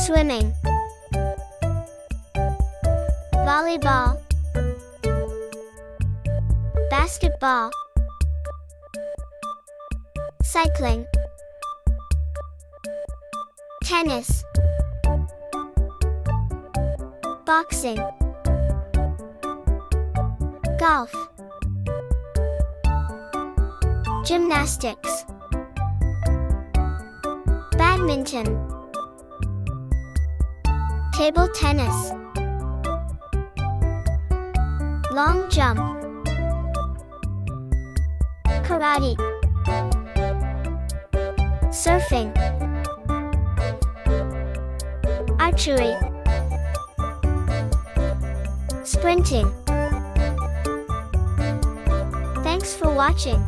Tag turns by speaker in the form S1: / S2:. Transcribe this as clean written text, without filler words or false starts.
S1: Swimming, volleyball, basketball, cycling, tennis, boxing, golf, gymnastics, badminton, table tennis, long jump, karate, surfing, archery, sprinting. Thanks for watching.